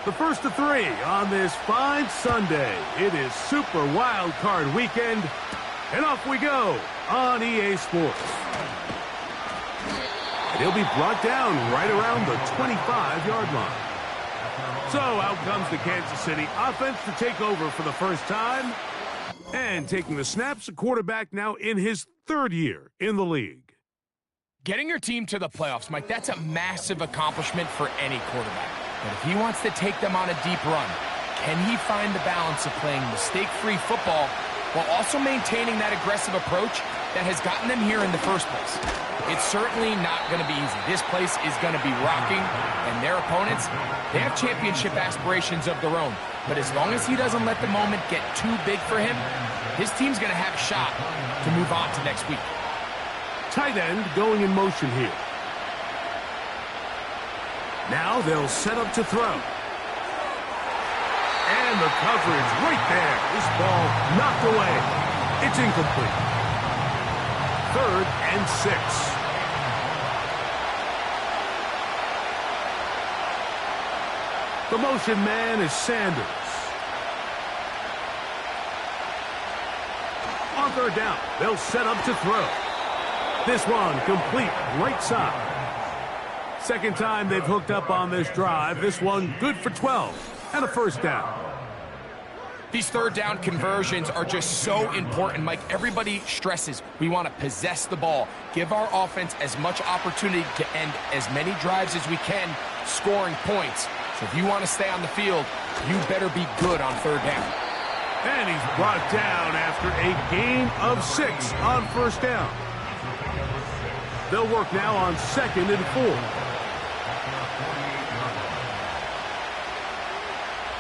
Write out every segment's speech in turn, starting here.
The first of three on this fine Sunday. It is Super Wild Card Weekend, and off we go on EA Sports. And he'll be brought down right around the 25-yard line. So out comes the Kansas City offense to take over for the first time. And taking the snaps, the quarterback now in his third year in the league. Getting your team to the playoffs, Mike, that's a massive accomplishment for any quarterback. But if he wants to take them on a deep run, can he find the balance of playing mistake-free football while also maintaining that aggressive approach that has gotten them here in the first place? It's certainly not going to be easy. This place is going to be rocking, and their opponents, they have championship aspirations of their own. But as long as he doesn't let the moment get too big for him, his team's going to have a shot to move on to next week. Tight end going in motion here. Now they'll set up to throw. And the coverage right there. This ball knocked away. It's incomplete. 3rd and 6. The motion man is Sanders. On 3rd down, they'll set up to throw. This one complete right side. Second time they've hooked up on this drive. This one good for 12 and a first down. These 3rd down conversions are just so important, Mike. Everybody stresses we want to possess the ball, give our offense as much opportunity to end as many drives as we can, scoring points. So if you want to stay on the field, you better be good on 3rd down. And he's brought down after a gain of 6 on first down. They'll work now on 2nd and 4.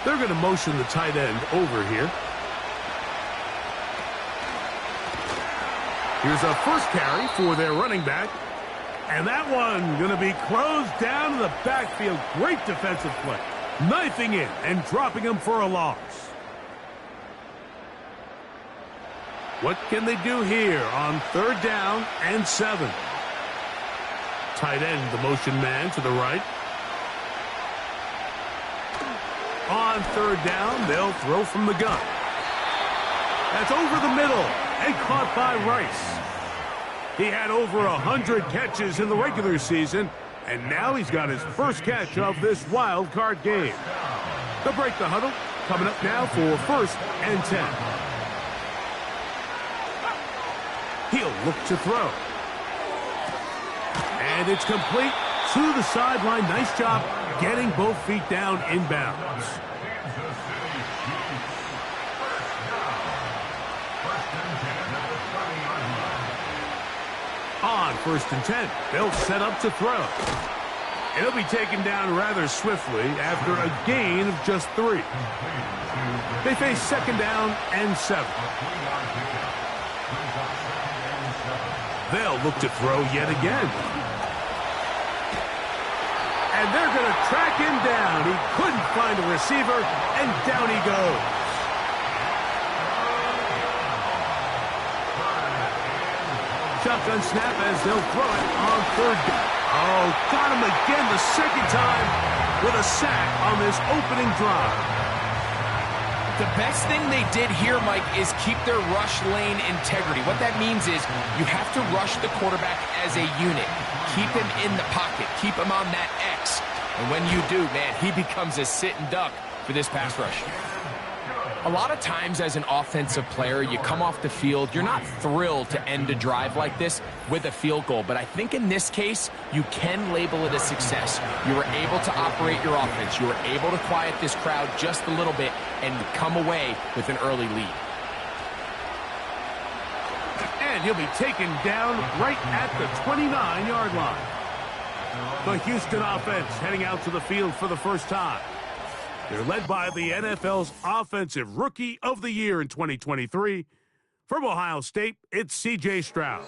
They're going to motion the tight end over here. Here's a first carry for their running back. And that one going to be closed down to the backfield. Great defensive play. Knifing in and dropping him for a loss. What can they do here on 3rd down and 7? Tight end, the motion man to the right. On 3rd down, they'll throw from the gun. That's over the middle and caught by Rice. He had over 100 catches in the regular season, and now he's got his first catch of this wild card game. They'll break the huddle, coming up now for 1st and 10. He'll look to throw. And it's complete to the sideline. Nice job getting both feet down inbounds. On 1st and 10, they'll set up to throw. And he'll be taken down rather swiftly after a gain of just 3. They face 2nd down and 7. They'll look to throw yet again. And they're going to track him down. He couldn't find a receiver, and down he goes. Shotgun snap as they'll throw it on 3rd down. Oh, got him again the 2nd time with a sack on this opening drive. The best thing they did here, Mike, is keep their rush lane integrity. What that means is you have to rush the quarterback as a unit. Keep him in the pocket. Keep him on that X. And when you do, man, he becomes a sitting duck for this pass rush. A lot of times as an offensive player, you come off the field, you're not thrilled to end a drive like this with a field goal. But I think in this case, you can label it a success. You were able to operate your offense. You were able to quiet this crowd just a little bit and come away with an early lead. And he'll be taken down right at the 29-yard line. The Houston offense heading out to the field for the first time. They're led by the NFL's Offensive Rookie of the Year in 2023. From Ohio State, it's C.J. Stroud.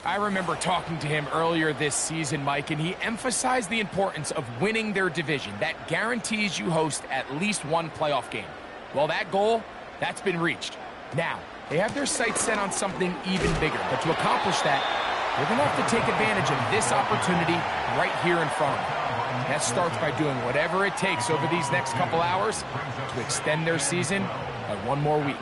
I remember talking to him earlier this season, Mike, and he emphasized the importance of winning their division. That guarantees you host at least one playoff game. Well, that goal, that's been reached. Now, they have their sights set on something even bigger. But to accomplish that, they're going to have to take advantage of this opportunity right here in front of them. That starts by doing whatever it takes over these next couple hours to extend their season by one more week.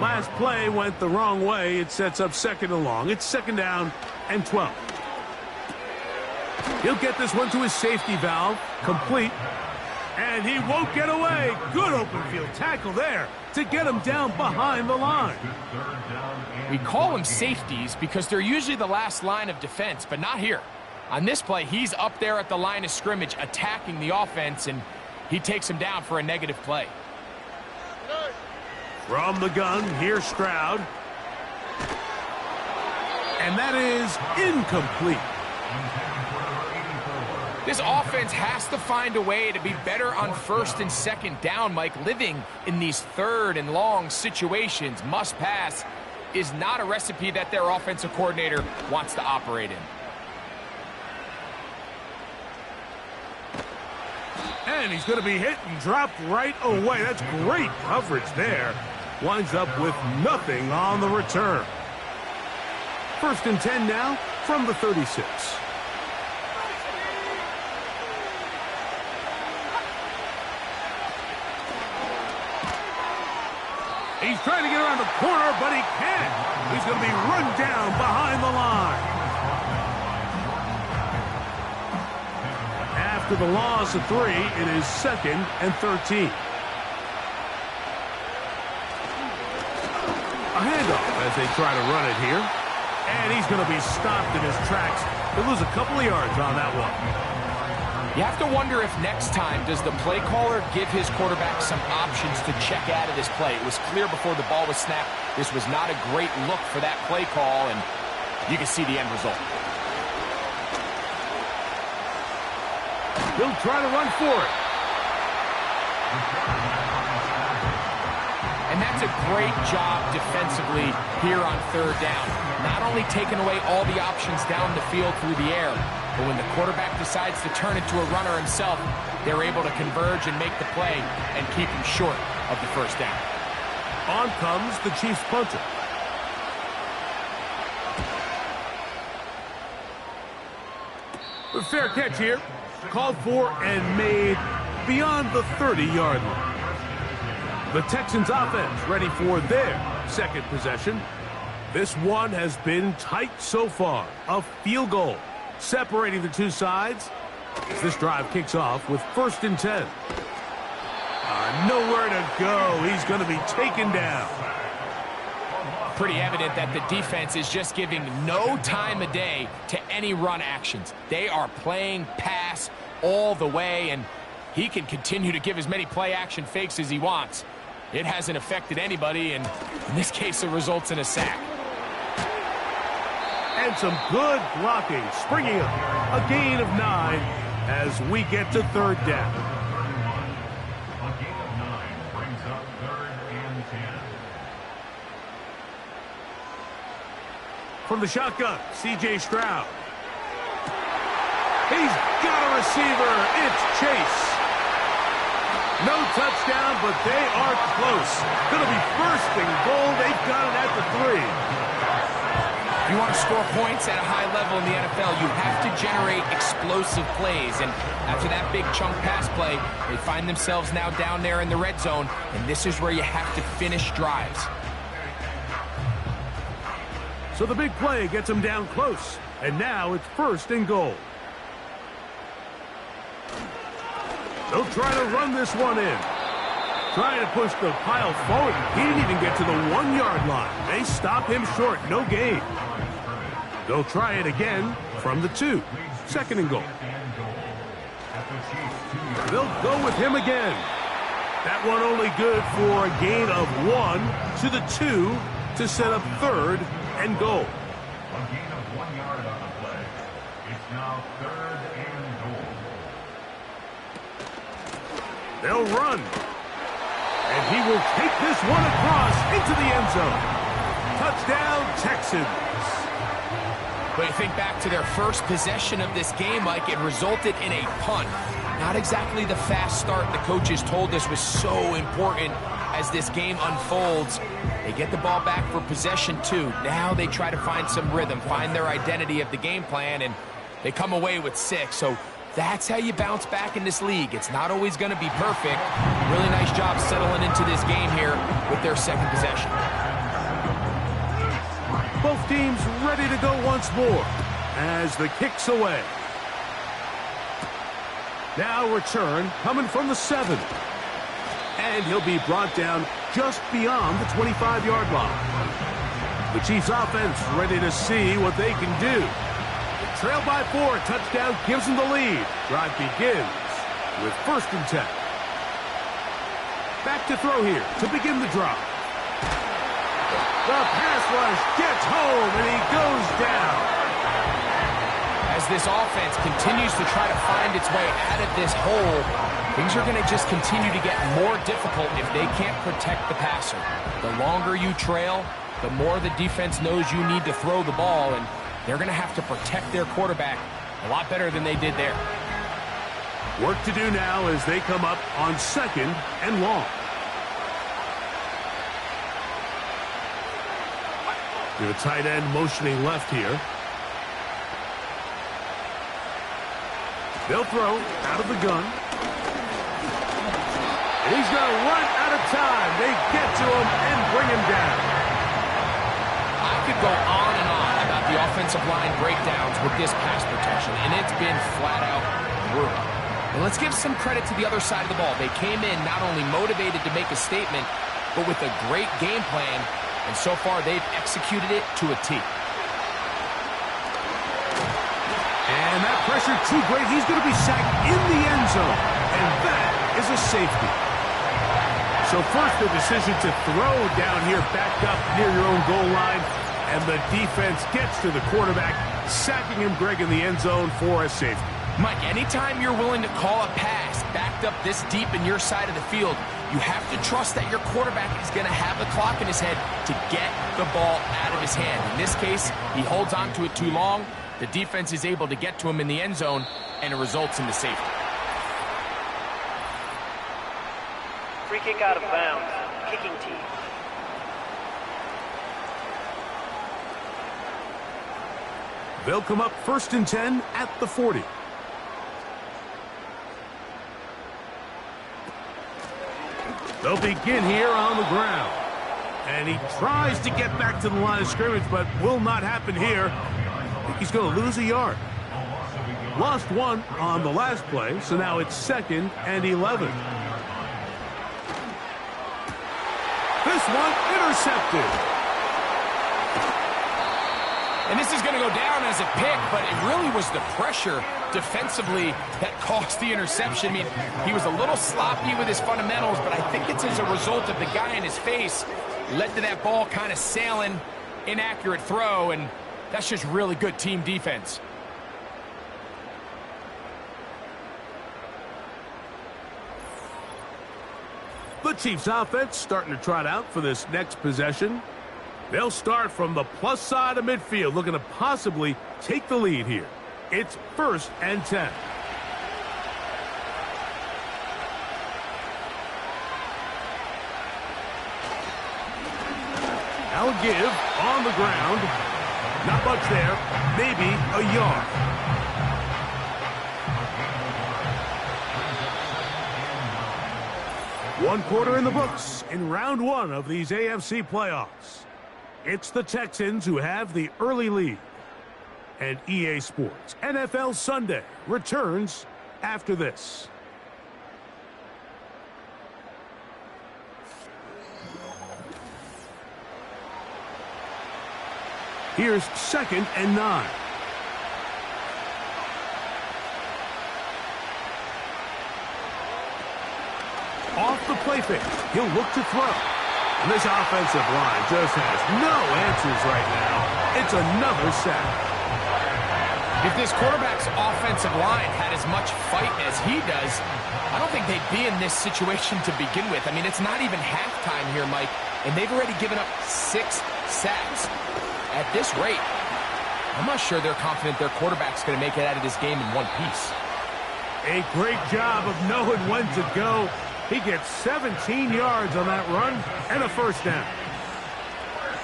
Last play went the wrong way. It sets up 2nd and long. It's 2nd down and 12. He'll get this one to his safety valve, complete. And he won't get away. Good open field tackle there to get him down behind the line. We call them safeties because they're usually the last line of defense, but not here. On this play, he's up there at the line of scrimmage attacking the offense, and he takes him down for a negative play. From the gun, here's Stroud. And that is incomplete. This offense has to find a way to be better on 1st and 2nd down, Mike. Living in these 3rd and long situations, must pass, is not a recipe that their offensive coordinator wants to operate in. And he's going to be hit and dropped right away. That's great coverage there. Winds up with nothing on the return. 1st and 10 now from the 36. He's trying to get around the corner, but he can't. He's going to be run down behind the line. After the loss of 3, it is 2nd and 13. A handoff as they try to run it here. And he's going to be stopped in his tracks. He'll lose a couple of yards on that one. You have to wonder if next time does the play caller give his quarterback some options to check out of this play. It was clear before the ball was snapped this was not a great look for that play call, and you can see the end result. He'll try to run for it. And that's a great job defensively here on 3rd down. Not only taking away all the options down the field through the air, but when the quarterback decides to turn into a runner himself, they're able to converge and make the play and keep him short of the 1st down. On comes the Chiefs punter. A fair catch here. Called for and made beyond the 30-yard line. The Texans offense ready for their 2nd possession. This one has been tight so far. A field goal separating the two sides as this drive kicks off with 1st and 10. Nowhere to go. He's going to be taken down. Pretty evident that the defense is just giving no time of day to any run actions. They are playing pass all the way, and he can continue to give as many play action fakes as he wants. It hasn't affected anybody, and in this case, it results in a sack. And some good blocking, springing up a gain of 9 as we get to 3rd down. A gain of 9 brings up 3rd and 10. From the shotgun, C.J. Stroud. He's got a receiver. It's Chase. No touchdown, but they are close. Going to be 1st and goal. They've got it at the 3. If you want to score points at a high level in the NFL, you have to generate explosive plays. And after that big chunk pass play, they find themselves now down there in the red zone. And this is where you have to finish drives. So the big play gets them down close. And now it's 1st and goal. They'll try to run this one in. Trying to push the pile forward. He didn't even get to the 1-yard line. They stop him short. No gain. They'll try it again from the 2. 2nd and goal. They'll go with him again. That one only good for a gain of 1 to the 2 to set up 3rd and goal. A gain of 1 yard on the play. It's now 3rd and goal. They'll run. And he will take this one across into the end zone. Touchdown, Texans. But you think back to their first possession of this game, Mike, it resulted in a punt. Not exactly the fast start the coaches told us was so important as this game unfolds. They get the ball back for possession 2. Now they try to find some rhythm, find their identity of the game plan, and they come away with 6. So That's how you bounce back in this league. It's not always going to be perfect. Really nice job settling into this game here with their second possession. Both teams ready to go once more as the kick's away. Now return coming from the 7. And he'll be brought down just beyond the 25-yard line. The Chiefs offense ready to see what they can do. Trail by 4, touchdown gives them the lead. Drive begins with 1st and 10. Back to throw here to begin the drive. The pass rush gets home and he goes down. As this offense continues to try to find its way out of this hole, things are going to just continue to get more difficult if they can't protect the passer. The longer you trail, the more the defense knows you need to throw the ball, and they're going to have to protect their quarterback a lot better than they did there. Work to do now as they come up on 2nd and long. The tight end motioning left here. They'll throw out of the gun. And he's going to run out of time. They get to him and bring him down. I could go on and on about the offensive line breakdowns with this pass protection, and it's been flat out brutal. And let's give some credit to the other side of the ball. They came in not only motivated to make a statement, but with a great game plan, and so far they've executed it to a T. And that pressure too great. He's going to be sacked in the end zone, and that is a safety. So first the decision to throw down here, backed up near your own goal line, and the defense gets to the quarterback, sacking him, Greg, in the end zone for a safety. Mike, anytime you're willing to call a pass backed up this deep in your side of the field, you have to trust that your quarterback is going to have the clock in his head to get the ball out of his hand. In this case, he holds on to it too long. The defense is able to get to him in the end zone, and it results in the safety. Free kick out of bounds. Kicking team. They'll come up 1st and 10 at the 40. They'll begin here on the ground. And he tries to get back to the line of scrimmage, but will not happen here. I think he's going to lose a yard. Lost 1 on the last play, so now it's 2nd and 11. This one intercepted. And this is going to go down as a pick, but it really was the pressure defensively that caused the interception. I mean, he was a little sloppy with his fundamentals, but I think it's as a result of the guy in his face led to that ball kind of sailing, inaccurate throw, and that's just really good team defense. The Chiefs offense starting to trot out for this next possession. They'll start from the plus side of midfield, looking to possibly take the lead here. It's 1st and 10. Now a give on the ground. Not much there, maybe a yard. One quarter in the books in round 1 of these AFC playoffs. It's the Texans who have the early lead. And EA Sports NFL Sunday returns after this. Here's 2nd and 9. Off the play fake, he'll look to throw. And this offensive line just has no answers right now. It's another sack. If this quarterback's offensive line had as much fight as he does, I don't think they'd be in this situation to begin with. I mean, it's not even halftime here, Mike, and they've already given up 6 sacks. At this rate, I'm not sure they're confident their quarterback's going to make it out of this game in one piece. A great job of knowing when to go. He gets 17 yards on that run and a 1st down.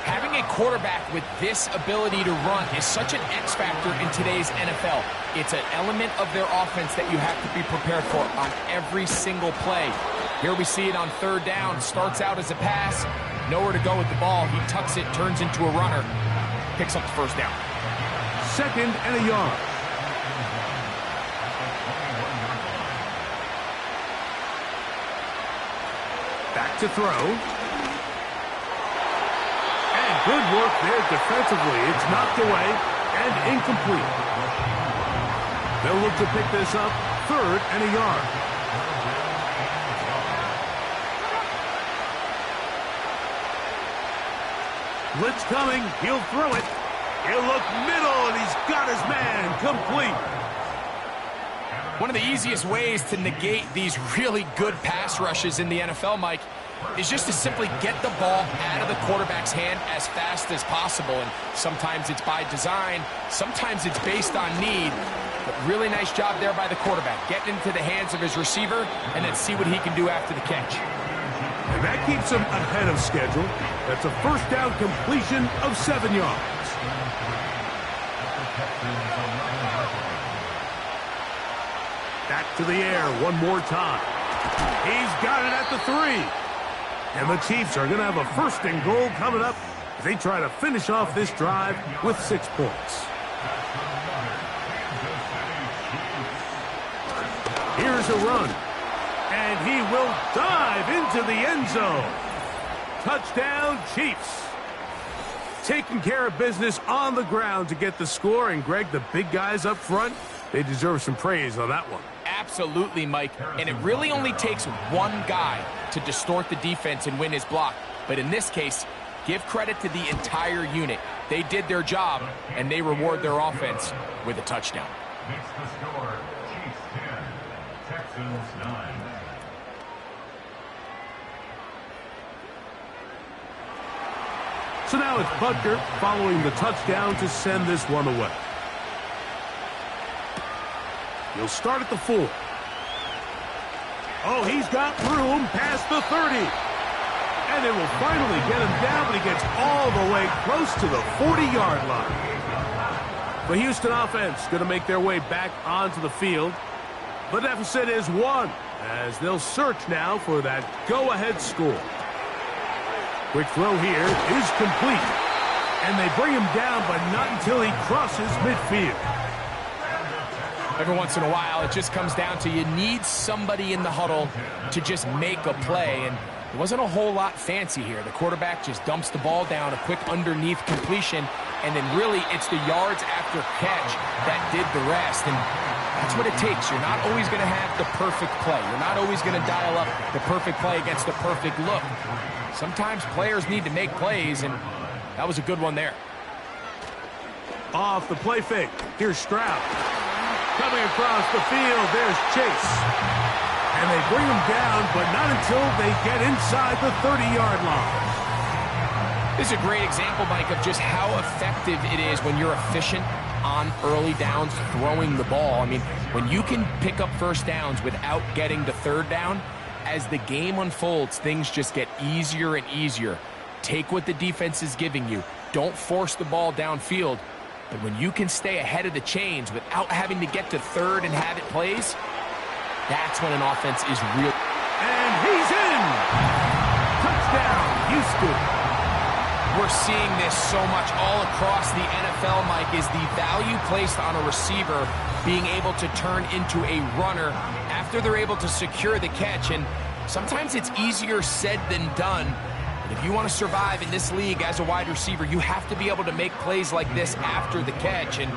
Having a a quarterback with this ability to run is such an X factor in today's NFL. It's an element of their offense that you have to be prepared for on every single play. Here we see it on third down. Starts out as a pass. Nowhere to go with the ball. He tucks it, turns into a runner. Picks up the first down. 2nd and a yard. Back to throw. And good work there defensively. It's knocked away and incomplete. They'll look to pick this up. 3rd and a yard. Blitz coming. He'll throw it. He'll look middle, and he's got his man complete. One of the easiest ways to negate these really good pass rushes in the NFL, Mike, is just to simply get the ball out of the quarterback's hand as fast as possible. And sometimes it's by design, sometimes it's based on need. But really nice job there by the quarterback, getting into the hands of his receiver, and then see what he can do after the catch. And that keeps him ahead of schedule. That's a first down completion of 7 yards. Back to the air one more time. He's got it at the 3. And the Chiefs are going to have a 1st and goal coming up as they try to finish off this drive with 6 points. Here's a run. And he will dive into the end zone. Touchdown, Chiefs. Taking care of business on the ground to get the score. And, Greg, the big guys up front, they deserve some praise on that one. Absolutely, Mike. And it really only takes one guy to distort the defense and win his block. But in this case, give credit to the entire unit. They did their job, and they reward their offense with a touchdown. Makes the score Chiefs 10, Texans 9. So now it's Butker following the touchdown to send this one away. He'll start at the 4. Oh, he's got room past the 30. And they will finally get him down, but he gets all the way close to the 40-yard line. The Houston offense going to make their way back onto the field. The deficit is 1, as they'll search now for that go-ahead score. Quick throw here is complete. And they bring him down, but not until he crosses midfield. Every once in a while, it just comes down to you need somebody in the huddle to just make a play. And it wasn't a whole lot fancy here. The quarterback just dumps the ball down, a quick underneath completion, and then really it's the yards after catch that did the rest. And that's what it takes. You're not always going to have the perfect play. You're not always going to dial up the perfect play against the perfect look. Sometimes players need to make plays, and that was a good one there. Off the play fake. Here's Stroud. Coming across the field, there's Chase. And they bring him down, but not until they get inside the 30-yard line. This is a great example, Mike, of just how effective it is when you're efficient on early downs throwing the ball. I mean, when you can pick up first downs without getting the 3rd down, as the game unfolds, things just get easier and easier. Take what the defense is giving you. Don't force the ball downfield. But when you can stay ahead of the chains without having to get to 3rd and have it plays, that's when an offense is real. And he's in! Touchdown, Houston! We're seeing this so much all across the NFL, Mike, is the value placed on a receiver being able to turn into a runner after they're able to secure the catch. And sometimes it's easier said than done. But if you want to survive in this league as a wide receiver, you have to be able to make plays like this after the catch. And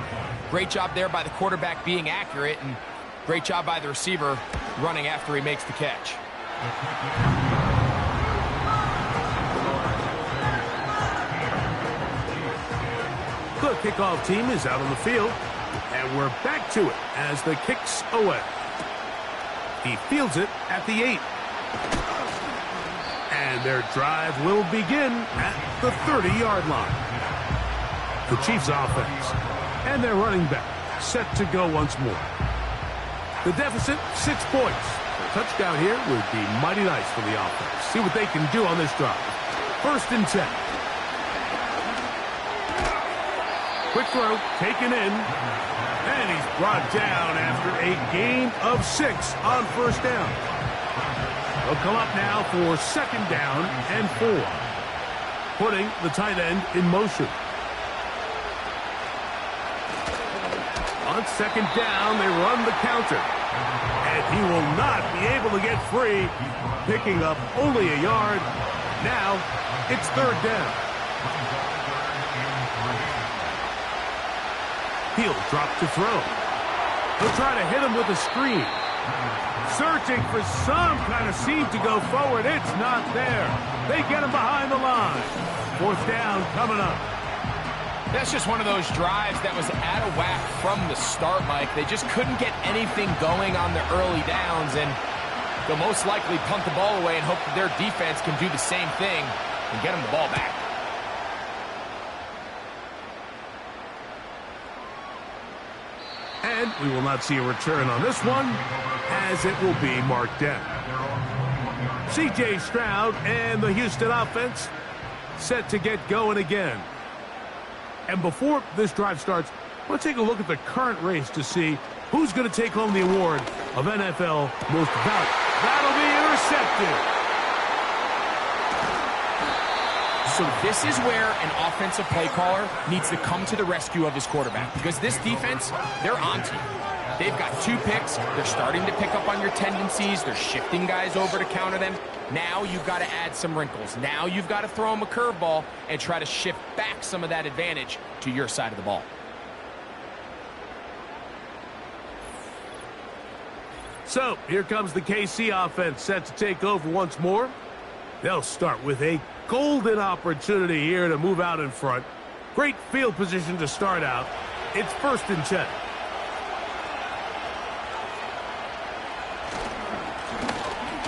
great job there by the quarterback being accurate, and great job by the receiver running after he makes the catch. The kickoff team is out on the field, and we're back to it as the kick's away. He fields it at the 8. And their drive will begin at the 30-yard line. The Chiefs offense and their running back set to go once more. The deficit, 6 points. A touchdown here would be mighty nice for the offense. See what they can do on this drive. 1st and 10. Quick throw, taken in. And he's brought down after a gain of 6 on first down. They'll come up now for second down and 4. Putting the tight end in motion. On second down, they run the counter. And he will not be able to get free, picking up only a yard. Now, it's third down. He'll drop to throw. He'll try to hit him with a screen. Searching for some kind of seam to go forward. It's not there. They get him behind the line. Fourth down coming up. That's just one of those drives that was out of whack from the start, Mike. They just couldn't get anything going on the early downs, and they'll most likely punt the ball away and hope that their defense can do the same thing and get them the ball back. And we will not see a return on this one, as it will be marked down. C.J. Stroud and the Houston offense set to get going again. And before this drive starts, let's take a look at the current race to see who's going to take home the award of NFL Most Valuable. That'll be intercepted. So this is where an offensive play caller needs to come to the rescue of his quarterback, because this defense, they're on to you. They've got 2 picks. They're starting to pick up on your tendencies. They're shifting guys over to counter them. Now you've got to add some wrinkles. Now you've got to throw them a curveball and try to shift back some of that advantage to your side of the ball. So here comes the KC offense set to take over once more. They'll start with a golden opportunity here to move out in front. Great field position to start out. It's 1st and 10.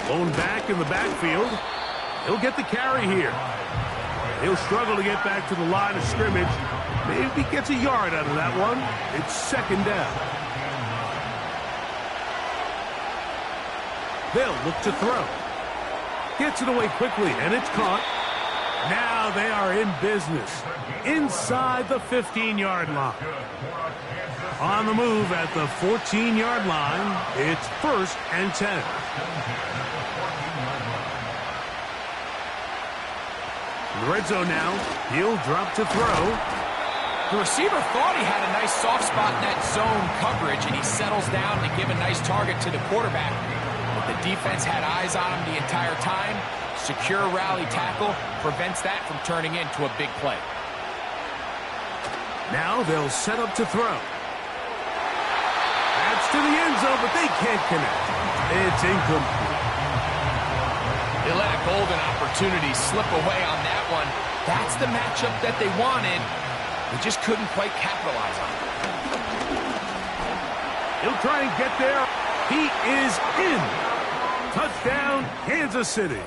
Blown back in the backfield. He'll get the carry here. He'll struggle to get back to the line of scrimmage. Maybe gets a yard out of that one. It's second down. They'll look to throw. Gets it away quickly, and it's caught. Now they are in business inside the 15-yard line. On the move at the 14-yard line, it's 1st and 10. In the red zone now, he'll drop to throw. The receiver thought he had a nice soft spot in that zone coverage, and he settles down to give a nice target to the quarterback. But the defense had eyes on him the entire time. Secure rally tackle prevents that from turning into a big play. Now they'll set up to throw. That's to the end zone, but they can't connect. It's incomplete. They let a golden opportunity slip away on that one. That's the matchup that they wanted. They just couldn't quite capitalize on it. He'll try and get there. He is in. Touchdown, Kansas City.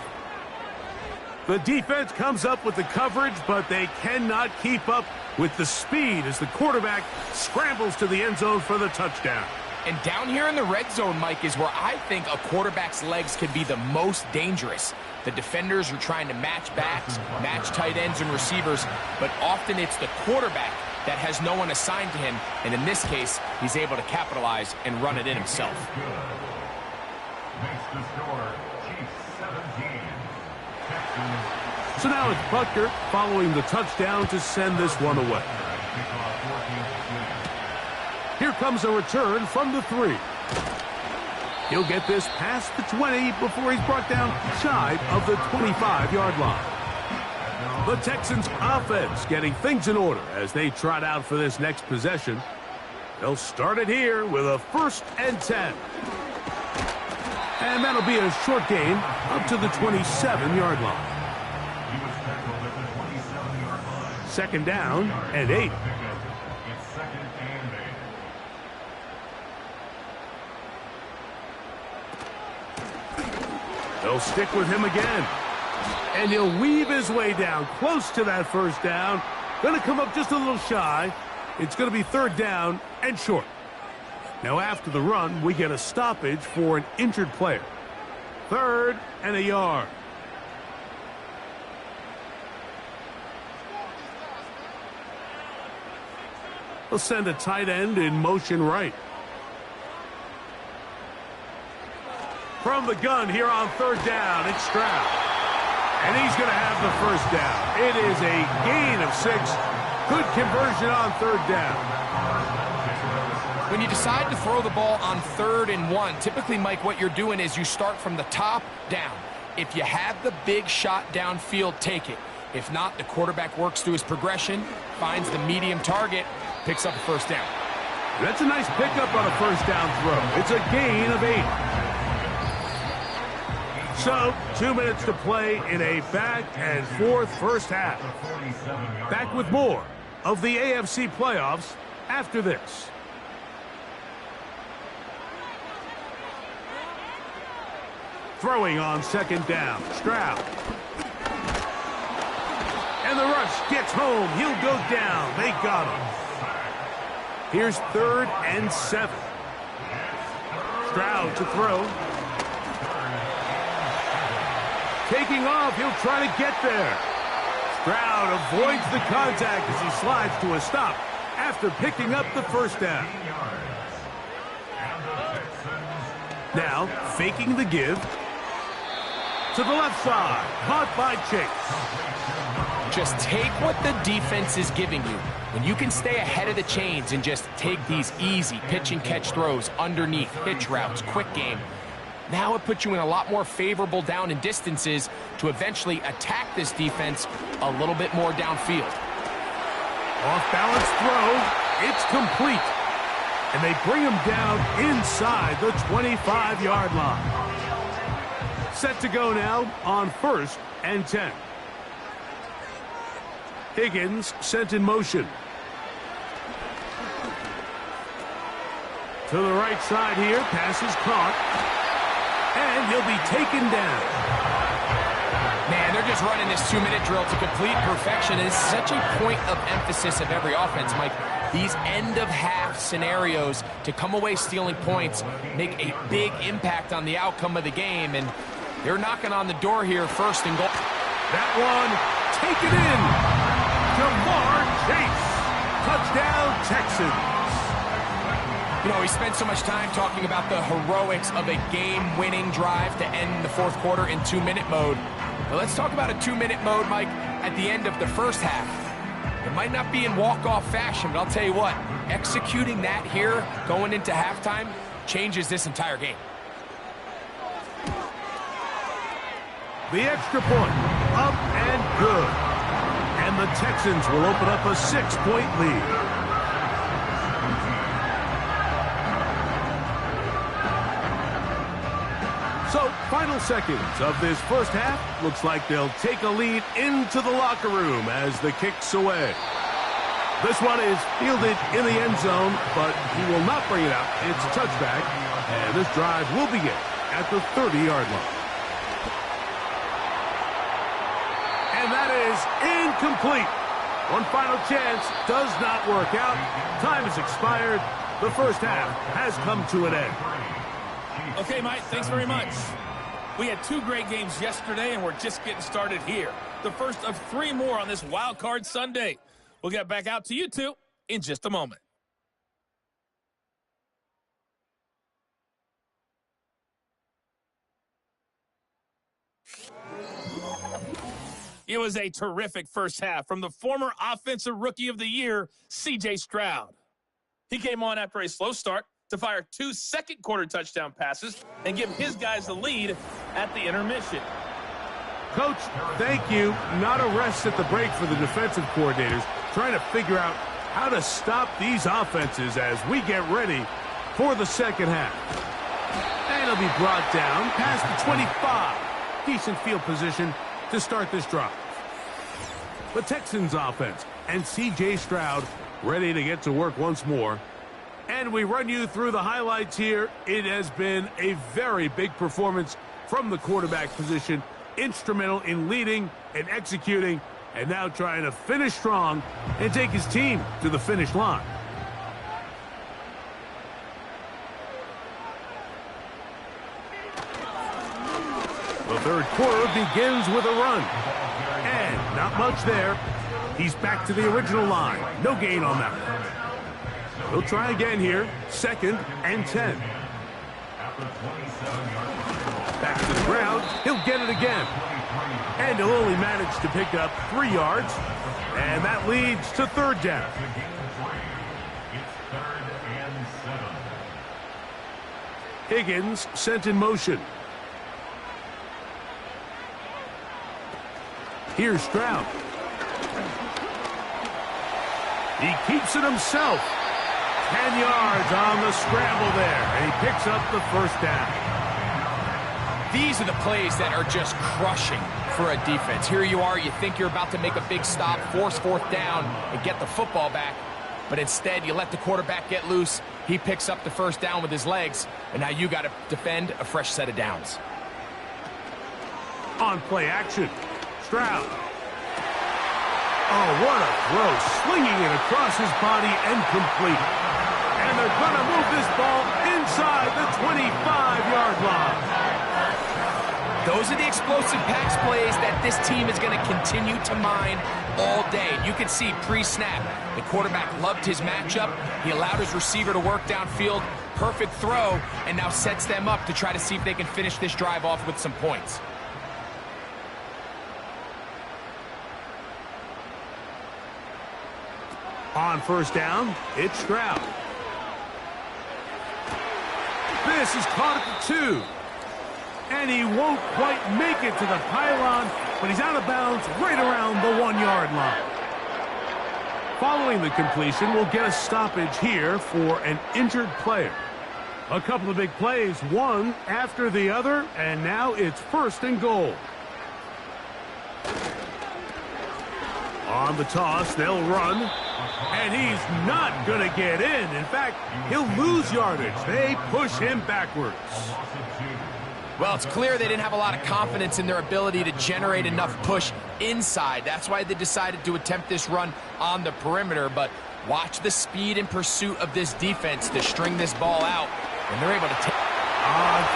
The defense comes up with the coverage, but they cannot keep up with the speed as the quarterback scrambles to the end zone for the touchdown. And down here in the red zone, Mike, is where I think a quarterback's legs can be the most dangerous. The defenders are trying to match backs, match tight ends and receivers, but often it's the quarterback that has no one assigned to him, and in this case, he's able to capitalize and run it in himself. Makes the score Chiefs 17. Texans. So now it's Butker following the touchdown to send this one away. Here comes a return from the 3. He'll get this past the 20 before he's brought down shy of the 25-yard line. The Texans offense getting things in order as they trot out for this next possession. They'll start it here with a 1st and 10. And that'll be a short gain up to the 27-yard line. Second down and 8. They'll stick with him again. And he'll weave his way down close to that first down. Going to come up just a little shy. It's going to be 3rd down and short. Now after the run, we get a stoppage for an injured player. 3rd and a yard. He'll send a tight end in motion right. From the gun here on third down, it's Stroud. And he's going to have the first down. It is a gain of 6. Good conversion on third down. When you decide to throw the ball on 3rd and 1, typically, Mike, what you're doing is you start from the top down. If you have the big shot downfield, take it. If not, the quarterback works through his progression, finds the medium target, picks up a first down. That's a nice pickup on a first down throw. It's a gain of 8. So, 2 minutes to play in a back-and-forth first half. Back with more of the AFC playoffs after this. Throwing on second down, Stroud. And the rush gets home. He'll go down. They got him. Here's 3rd and 7. Stroud to throw. Taking off, he'll try to get there. Stroud avoids the contact as he slides to a stop after picking up the first down. Now, faking the give. To the left side, caught by Chase. Just take what the defense is giving you. When you can stay ahead of the chains and just take these easy pitch and catch throws underneath, hitch routes, quick game, now it puts you in a lot more favorable down and distances to eventually attack this defense a little bit more downfield. Off-balance throw. It's complete. And they bring him down inside the 25-yard line. Set to go now on 1st and 10. Higgins sent in motion. To the right side here. Pass is caught. And he'll be taken down. Man, they're just running this 2-minute drill to complete perfection. It's such a point of emphasis of every offense, Mike. These end-of-half scenarios to come away stealing points make a big impact on the outcome of the game, and they're knocking on the door here, 1st and goal. That one taken in. Jamar Chase. Touchdown, Texans. You know, we spent so much time talking about the heroics of a game-winning drive to end the 4th quarter in 2-minute mode. But let's talk about a 2-minute mode, Mike, at the end of the first half. It might not be in walk-off fashion, but I'll tell you what, executing that here going into halftime changes this entire game. The extra point, up and good. And the Texans will open up a 6-point lead. So, final seconds of this first half. Looks like they'll take a lead into the locker room as the kick's away. This one is fielded in the end zone, but he will not bring it out. It's a touchback, and this drive will begin at the 30-yard line. And that is incomplete. One final chance does not work out. Time has expired. The first half has come to an end. Okay, Mike, thanks very much. We had 2 great games yesterday, and we're just getting started here. The first of 3 more on this Wild Card Sunday. We'll get back out to you two in just a moment. It was a terrific first half from the former Offensive Rookie of the Year, C.J. Stroud. He came on after a slow start to fire 2 second-quarter touchdown passes and give his guys the lead at the intermission. Coach, thank you. Not a rest at the break for the defensive coordinators, trying to figure out how to stop these offenses as we get ready for the second half. And he'll be brought down past the 25. Decent field position to start this drive. The Texans offense and C.J. Stroud ready to get to work once more. And we run you through the highlights here. It has been a very big performance from the quarterback position. Instrumental in leading and executing, and now trying to finish strong and take his team to the finish line. The third quarter begins with a run. And not much there. He's back to the original line. No gain on that one. He'll try again here. 2nd and 10. Back to the ground. He'll get it again. And he'll only manage to pick up 3 yards. And that leads to 3rd down. Higgins sent in motion. Here's Stroud. He keeps it himself. 10 yards on the scramble there, and he picks up the 1st down. These are the plays that are just crushing for a defense. Here you are, you think you're about to make a big stop, force 4th down, and get the football back. But instead, you let the quarterback get loose. He picks up the 1st down with his legs, and now you got to defend a fresh set of downs. On play action, Stroud. Oh, what a throw. Slinging it across his body and complete. And they're going to move this ball inside the 25-yard line. Those are the explosive pass plays that this team is going to continue to mine all day. You can see pre-snap, the quarterback loved his matchup. He allowed his receiver to work downfield. Perfect throw, and now sets them up to try to see if they can finish this drive off with some points. On 1st down, it's Stroud. This is caught at the 2. And he won't quite make it to the pylon, but he's out of bounds right around the 1-yard line. Following the completion, we'll get a stoppage here for an injured player. A couple of big plays, one after the other, and now it's 1st and goal. On the toss, they'll run, and he's not going to get in. In fact, he'll lose yardage. They push him backwards. Well, it's clear they didn't have a lot of confidence in their ability to generate enough push inside. That's why they decided to attempt this run on the perimeter. But watch the speed and pursuit of this defense to string this ball out. And they're able to take...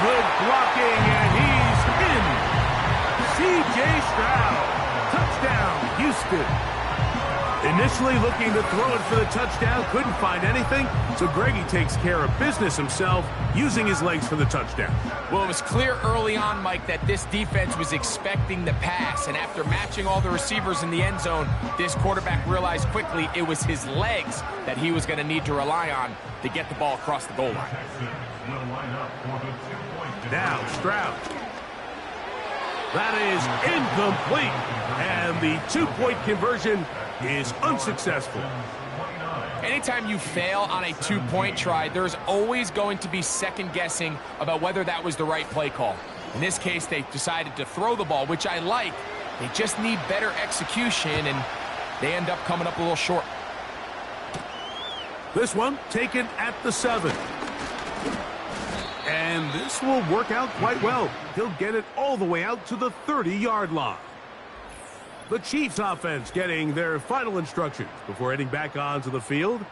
Good blocking, and he's in. C.J. Stroud. Touchdown, Houston. Initially looking to throw it for the touchdown, couldn't find anything, so Greggy takes care of business himself, using his legs for the touchdown. Well, it was clear early on, Mike, that this defense was expecting the pass, and after matching all the receivers in the end zone, this quarterback realized quickly it was his legs that he was going to need to rely on to get the ball across the goal line. Now, Stroud. That is incomplete, and the 2-point conversion is unsuccessful. Anytime you fail on a 2-point try, there's always going to be second guessing about whether that was the right play call. In this case, they decided to throw the ball, which I like. They just need better execution, and they end up coming up a little short. This one taken at the 7. And this will work out quite well. He'll get it all the way out to the 30-yard line. The Chiefs offense getting their final instructions before heading back onto the field.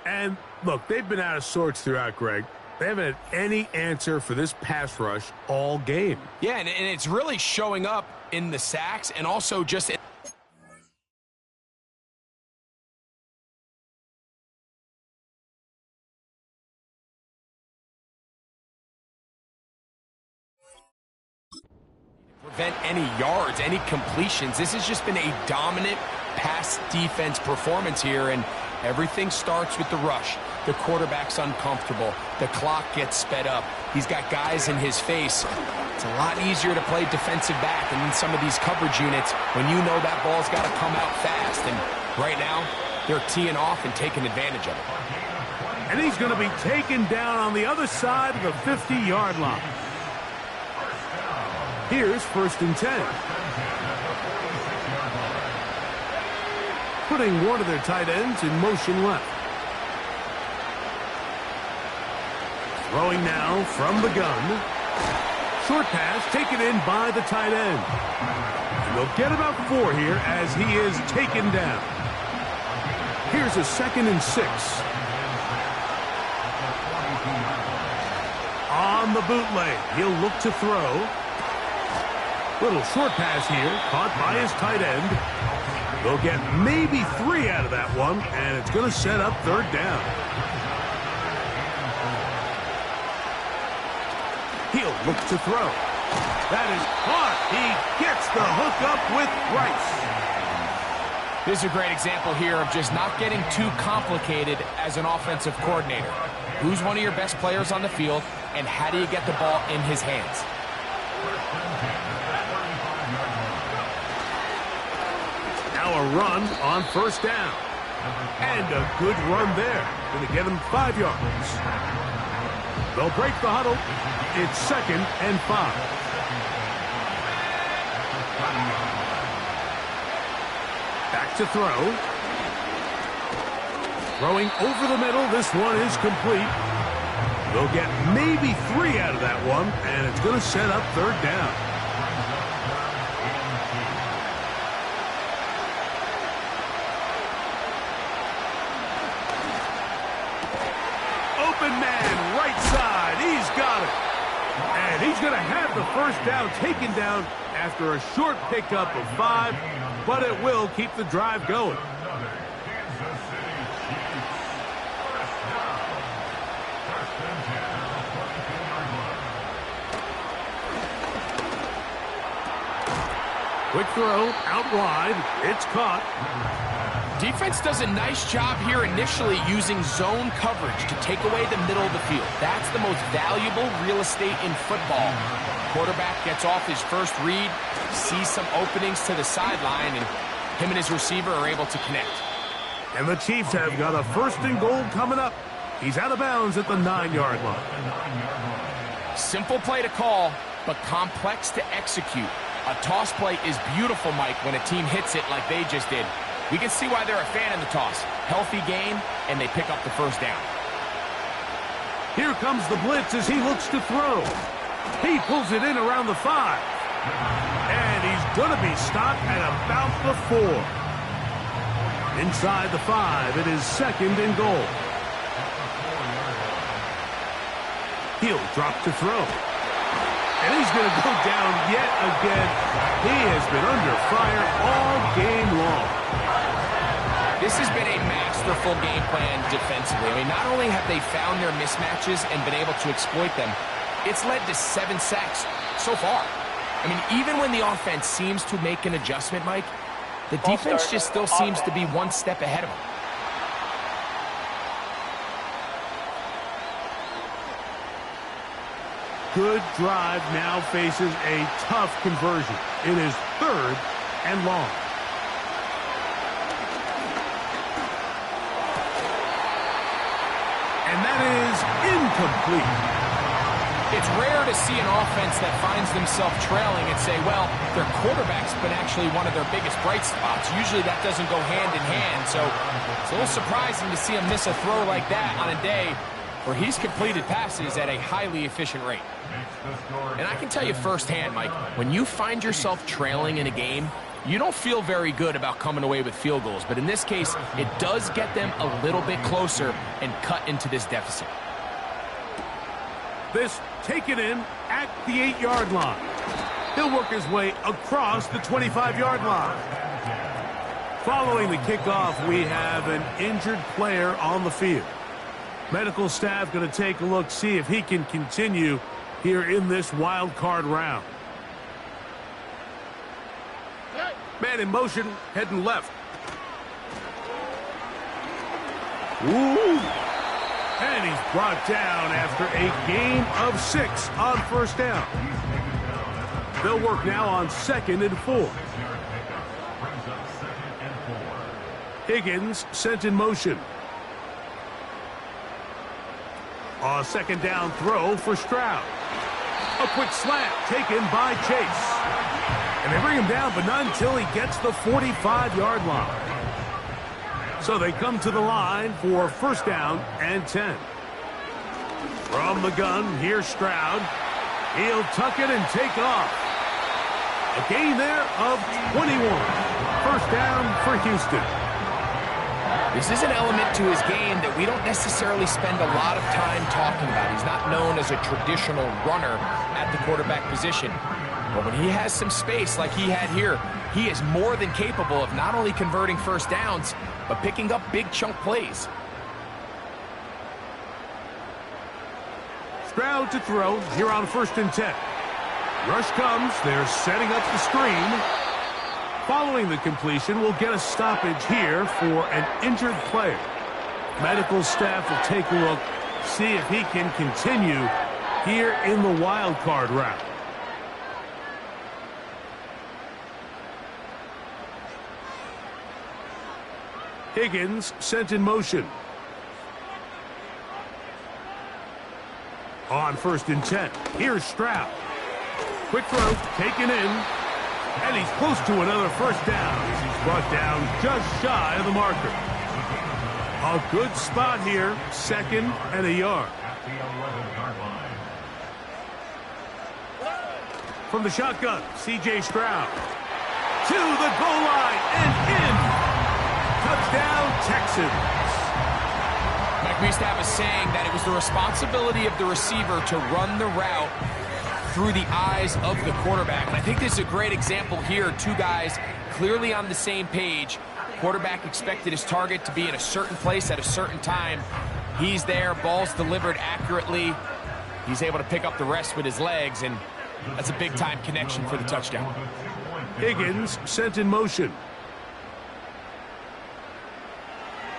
And look, they've been out of sorts throughout, Greg. They haven't had any answer for this pass rush all game. Yeah, and it's really showing up in the sacks and also just... prevent any yards, any completions. This has just been a dominant pass defense performance here, and everything starts with the rush. The quarterback's uncomfortable. The clock gets sped up. He's got guys in his face. It's a lot easier to play defensive back and in some of these coverage units when you know that ball's got to come out fast. And right now, they're teeing off and taking advantage of it. And he's going to be taken down on the other side of the 50-yard line. Here's 1st and 10. Putting one of their tight ends in motion left. Throwing now from the gun. Short pass taken in by the tight end. And they'll get about 4 here as he is taken down. Here's a 2nd and 6. On the bootleg, he'll look to throw. Little short pass here, caught by his tight end. They'll get maybe 3 out of that one, and it's going to set up third down. He'll look to throw. That is caught. He gets the hook up with Rice. This is a great example here of just not getting too complicated as an offensive coordinator. Who's one of your best players on the field, and how do you get the ball in his hands? Now a run on first down. And a good run there. Going to get him 5 yards. They'll break the huddle. It's 2nd and 5. Back to throw. Throwing over the middle. This one is complete. They'll get maybe 3 out of that one, and it's going to set up third down. Open man, right side. He's got it. And he's going to have the first down taken down after a short pickup of 5, but it will keep the drive going. Quick throw, out wide. It's caught. Defense does a nice job here initially using zone coverage to take away the middle of the field. That's the most valuable real estate in football. Quarterback gets off his first read, sees some openings to the sideline, and him and his receiver are able to connect. And the Chiefs have got a 1st and goal coming up. He's out of bounds at the 9-yard line. Simple play to call, but complex to execute. A toss play is beautiful, Mike, when a team hits it like they just did. We can see why they're a fan of the toss. Healthy game, and they pick up the first down. Here comes the blitz as he looks to throw. He pulls it in around the 5. And he's going to be stopped at about the 4. Inside the 5, it is 2nd and goal. He'll drop to throw. And he's going to go down yet again. He has been under fire all game long. This has been a masterful game plan defensively. I mean, not only have they found their mismatches and been able to exploit them, it's led to 7 sacks so far. I mean, even when the offense seems to make an adjustment, Mike, the defense just still seems to be one step ahead of them. Good drive now faces a tough conversion. It is 3rd and long. And that is incomplete. It's rare to see an offense that finds themselves trailing and say, well, their quarterback's been actually one of their biggest bright spots. Usually that doesn't go hand in hand, so it's a little surprising to see him miss a throw like that on a day where he's completed passes at a highly efficient rate. And I can tell you firsthand, Mike, when you find yourself trailing in a game, you don't feel very good about coming away with field goals. But in this case, it does get them a little bit closer and cut into this deficit. This taken in at the 8-yard line. He'll work his way across the 25-yard line. Following the kickoff, we have an injured player on the field. Medical staff going to take a look, see if he can continue here in this wild card round. Man in motion, heading left. Ooh! And he's brought down after a gain of 6 on first down. They'll work now on 2nd and 4. Higgins sent in motion. A 2nd down throw for Stroud. A quick slant taken by Chase. And they bring him down, but not until he gets the 45-yard line. So they come to the line for first down and 10. From the gun, here's Stroud. He'll tuck it and take off. A gain there of 21. First down for Houston. This is an element to his game that we don't necessarily spend a lot of time talking about. He's not known as a traditional runner at the quarterback position. But when he has some space like he had here, He is more than capable of not only converting first downs, but picking up big chunk plays. Stroud to throw here on 1st and 10. Rush comes. They're setting up the screen. Following the completion, we'll get a stoppage here for an injured player. Medical staff will take a look, see if he can continue here in the wild card round. Higgins sent in motion. On 1st and 10, here's Stroud. Quick throw, taken in, and he's close to another first down as he's brought down just shy of the marker. A good spot here, 2nd and a yard. At the 11-yard line. From the shotgun, C.J. Stroud. To the goal line and in. Touchdown, Texans. Mike, we used to have a saying that it was the responsibility of the receiver to run the route through the eyes of the quarterback. And I think this is a great example here. Two guys clearly on the same page. Quarterback expected his target to be in a certain place at a certain time. He's there, ball's delivered accurately. He's able to pick up the rest with his legs, and that's a big-time connection for the touchdown. Higgins sent in motion.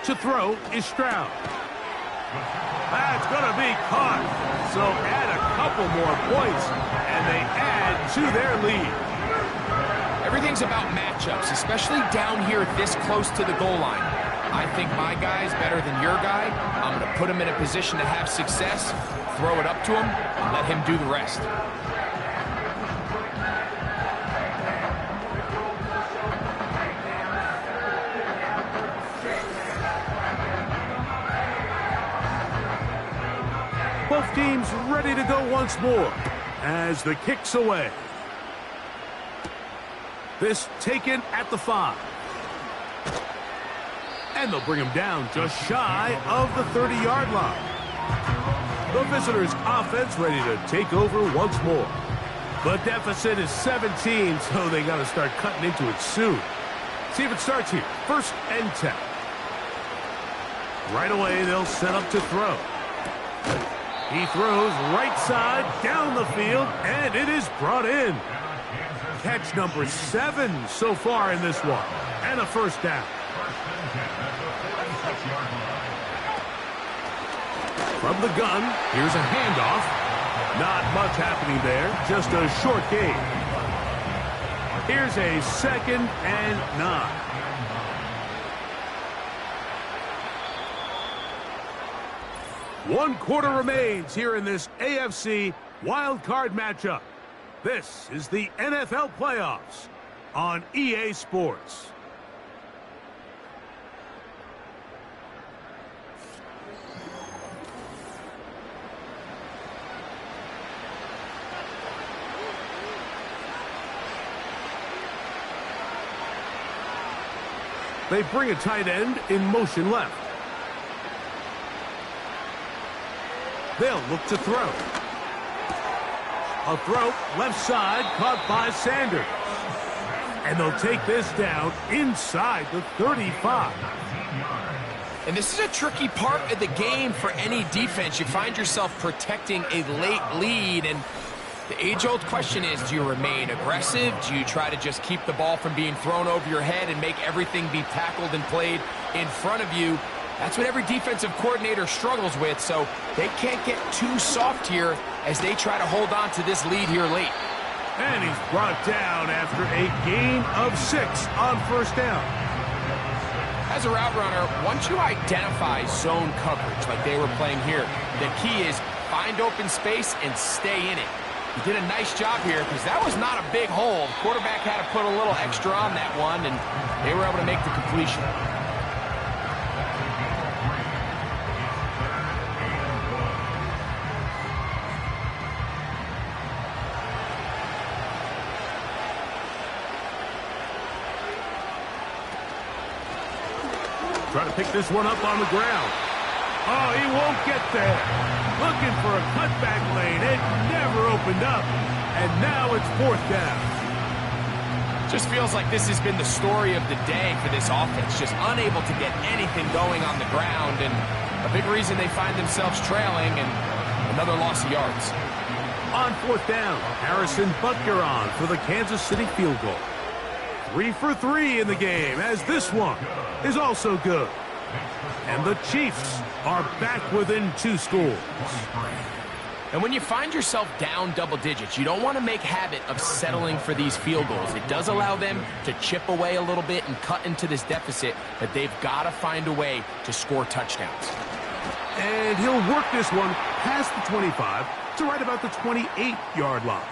To throw is Stroud. That's going to be caught. So add a couple more points, and they add to their lead. Everything's about matchups, especially down here this close to the goal line. I think my guy's better than your guy. I'm going to put him in a position to have success, throw it up to him, and let him do the rest. Both teams ready to go once more as the kick's away. This taken at the 5. And they'll bring him down just shy of the 30-yard line. The visitors' offense ready to take over once more. The deficit is 17, so they got to start cutting into it soon. See if it starts here. 1st and 10. Right away, they'll set up to throw. He throws right side down the field, and it is brought in. Catch number 7 so far in this one, and a first down. From the gun, here's a handoff. Not much happening there, just a short gain. Here's a 2nd and 9. One quarter remains here in this AFC wild card matchup. This is the NFL playoffs on EA Sports. They bring a tight end in motion left. They'll look to throw. A throw left side caught by Sanders. And they'll take this down inside the 35. And this is a tricky part of the game for any defense. You find yourself protecting a late lead, and the age-old question is, do you remain aggressive? Do you try to just keep the ball from being thrown over your head and make everything be tackled and played in front of you? That's what every defensive coordinator struggles with, so they can't get too soft here as they try to hold on to this lead here late. And he's brought down after a gain of 6 on first down. As a route runner, once you identify zone coverage like they were playing here, the key is find open space and stay in it. He did a nice job here because that was not a big hole. The quarterback had to put a little extra on that one, and they were able to make the completion. Try to pick this one up on the ground. Oh, he won't get there. Looking for a cutback lane. It never opened up. And now it's 4th down. Just feels like this has been the story of the day for this offense. Just unable to get anything going on the ground, and a big reason they find themselves trailing, and another loss of yards. On fourth down, Harrison Butker on for the Kansas City field goal. 3 for 3 in the game, as this one is also good. And the Chiefs are back within 2 scores. And when you find yourself down double digits, you don't want to make habit of settling for these field goals. It does allow them to chip away a little bit and cut into this deficit, but they've got to find a way to score touchdowns. And he'll work this one past the 25 to right about the 28-yard line.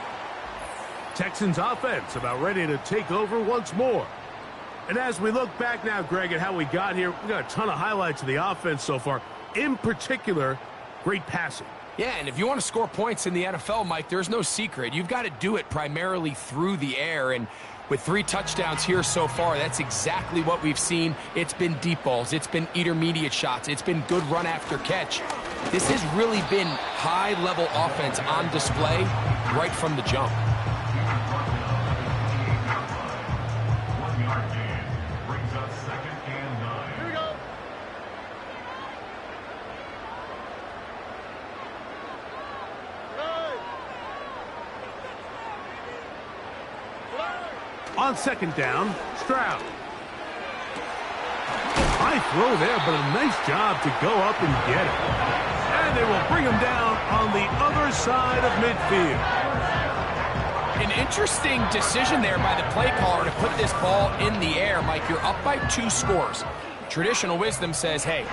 Texans offense about ready to take over once more. And as we look back now, Greg, at how we got here, we got a ton of highlights of the offense so far. In particular, great passing. Yeah, and if you want to score points in the NFL, Mike, there's no secret. You've got to do it primarily through the air, and with 3 touchdowns here so far, that's exactly what we've seen. It's been deep balls. It's been intermediate shots. It's been good run after catch. This has really been high-level offense on display right from the jump. On second down, Stroud. High throw there, but a nice job to go up and get it. And they will bring him down on the other side of midfield. An interesting decision there by the play caller to put this ball in the air. Mike, you're up by 2 scores. Traditional wisdom says, hey,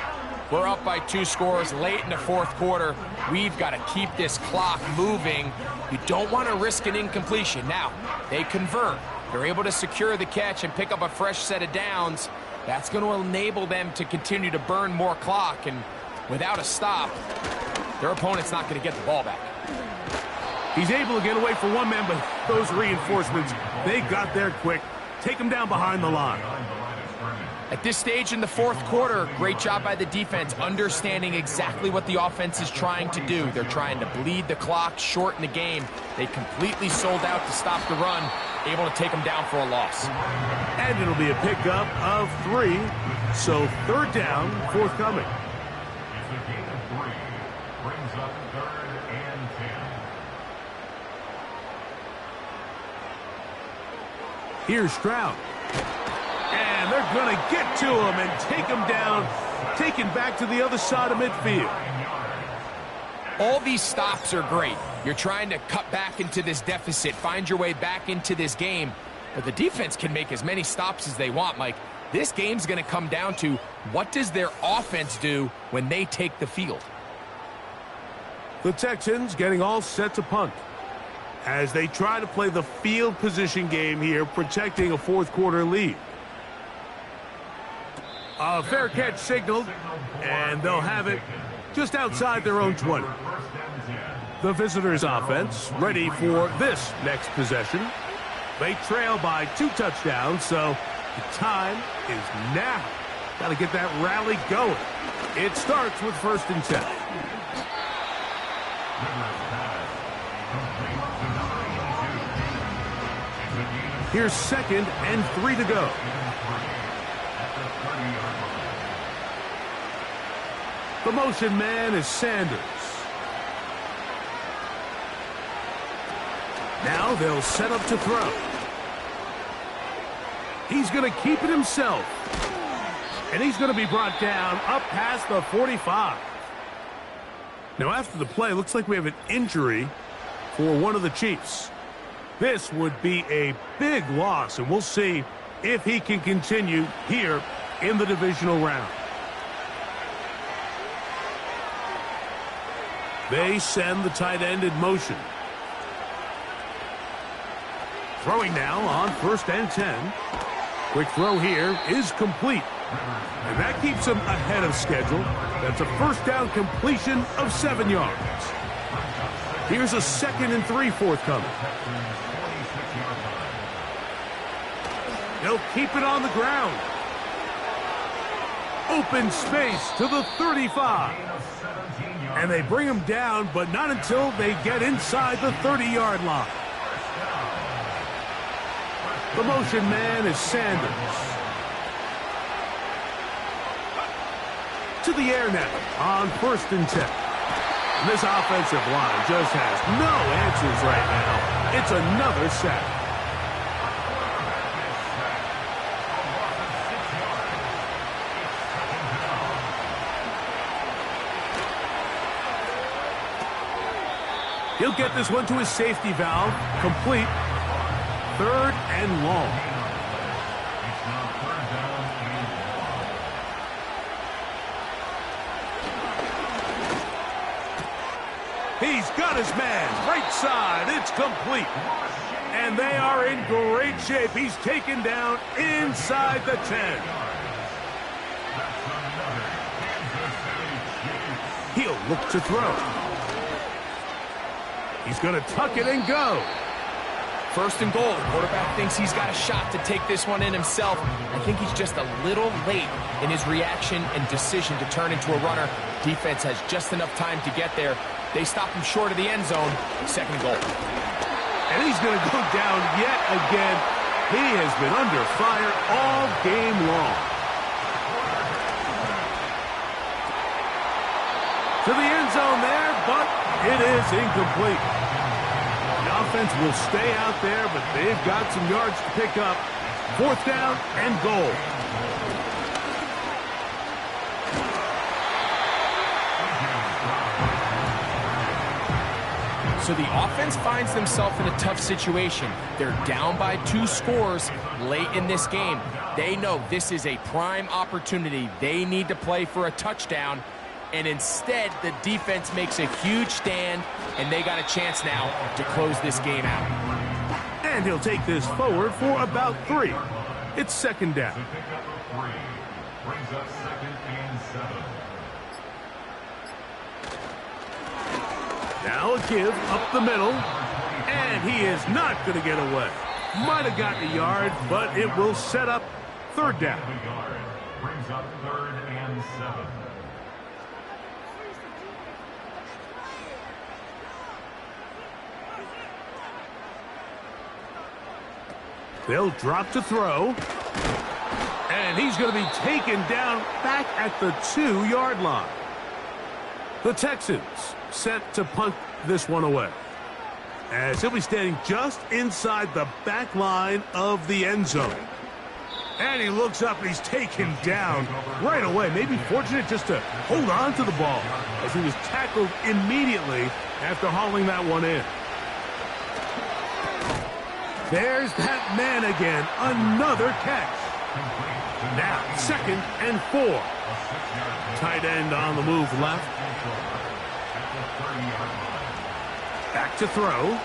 we're up by 2 scores late in the 4th quarter. We've got to keep this clock moving. You don't want to risk an incompletion. Now, they convert. They're able to secure the catch and pick up a fresh set of downs. That's going to enable them to continue to burn more clock, and without a stop, their opponent's not going to get the ball back. He's able to get away from one man, but those reinforcements, they got there quick. Take him down behind the line. At this stage in the 4th quarter, great job by the defense, understanding exactly what the offense is trying to do. They're trying to bleed the clock, shorten the game. They completely sold out to stop the run, able to take them down for a loss. And it'll be a pickup of 3, so 3rd down, forthcoming. It's a gain of 3, brings up 3rd and 10. Here's Stroud. And they're going to get to him and take him down, taken back to the other side of midfield. All these stops are great. You're trying to cut back into this deficit, find your way back into this game. But the defense can make as many stops as they want, Mike. This game's going to come down to what does their offense do when they take the field. The Texans getting all set to punt as they try to play the field position game here, protecting a 4th quarter lead. A fair catch signaled, and they'll have it just outside their own 20. The visitors' offense ready for this next possession. They trail by 2 touchdowns, so the time is now. Got to get that rally going. It starts with 1st and 10. Here's 2nd and 3 to go. The motion man is Sanders. Now they'll set up to throw. He's going to keep it himself. And he's going to be brought down up past the 45. Now after the play, looks like we have an injury for one of the Chiefs. This would be a big loss, and we'll see if he can continue here in the divisional round. They send the tight end in motion. Throwing now on 1st and 10. Quick throw here is complete. And that keeps him ahead of schedule. That's a 1st down completion of 7 yards. Here's a 2nd and 3 forthcoming. They'll keep it on the ground. Open space to the 35. And they bring him down, but not until they get inside the 30-yard line. The motion man is Sanders. To the air now on 1st and 10. This offensive line just has no answers right now. It's another sack. He'll get this one to his safety valve. Complete. 3rd and long. He's got his man. Right side. It's complete. And they are in great shape. He's taken down inside the 10. He'll look to throw. He's going to tuck it and go. 1st and goal. The quarterback thinks he's got a shot to take this one in himself. I think he's just a little late in his reaction and decision to turn into a runner. Defense has just enough time to get there. They stop him short of the end zone. 2nd and goal. And he's going to go down yet again. He has been under fire all game long. To the end zone there, but it is incomplete. The offense will stay out there, but they've got some yards to pick up. 4th down and goal. So the offense finds themselves in a tough situation. They're down by 2 scores late in this game. They know this is a prime opportunity. They need to play for a touchdown. And instead, the defense makes a huge stand, and they got a chance now to close this game out. And he'll take this forward for about 3. It's 2nd down. The pickup of 3 brings up 2nd and 7. Now a give up the middle, and he is not going to get away. Might have gotten a yard, but it will set up 3rd down. The yard brings up 3rd and 7. They'll drop to throw. And he's going to be taken down back at the 2-yard line. The Texans set to punt this one away, as he'll be standing just inside the back line of the end zone. And he looks up and he's taken down right away. Maybe fortunate just to hold on to the ball, as he was tackled immediately after hauling that one in. There's that man again. Another catch. Now 2nd and 4. Tight end on the move left. Back to throw.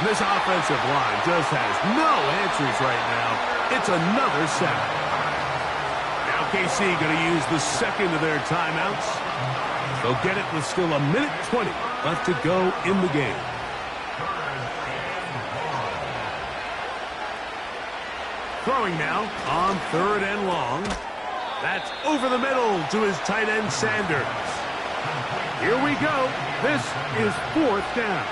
This offensive line just has no answers right now. It's another sack. Now KC going to use the 2nd of their timeouts. They'll get it with still 1:20 left to go in the game. Throwing now on 3rd and long. That's over the middle to his tight end Sanders. Here we go. This is 4th down.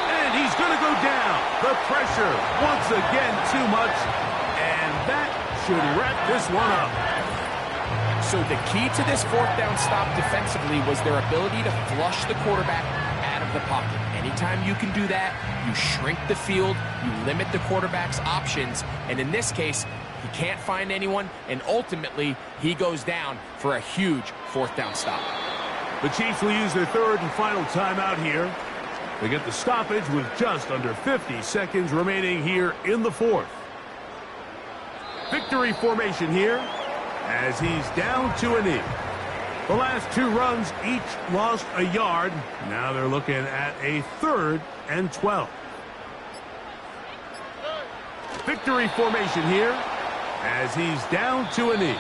And he's going to go down. The pressure once again too much. And that should wrap this one up. So the key to this 4th down stop defensively was their ability to flush the quarterback out of the pocket. Anytime you can do that, you shrink the field, you limit the quarterback's options, and in this case, he can't find anyone, and ultimately, he goes down for a huge 4th down stop. The Chiefs will use their 3rd and final timeout here. They get the stoppage with just under 50 seconds remaining here in the 4th. Victory formation here, as he's down to a knee. The last 2 runs each lost a yard. Now they're looking at a 3rd and 12. Victory formation here, as he's down to a knee.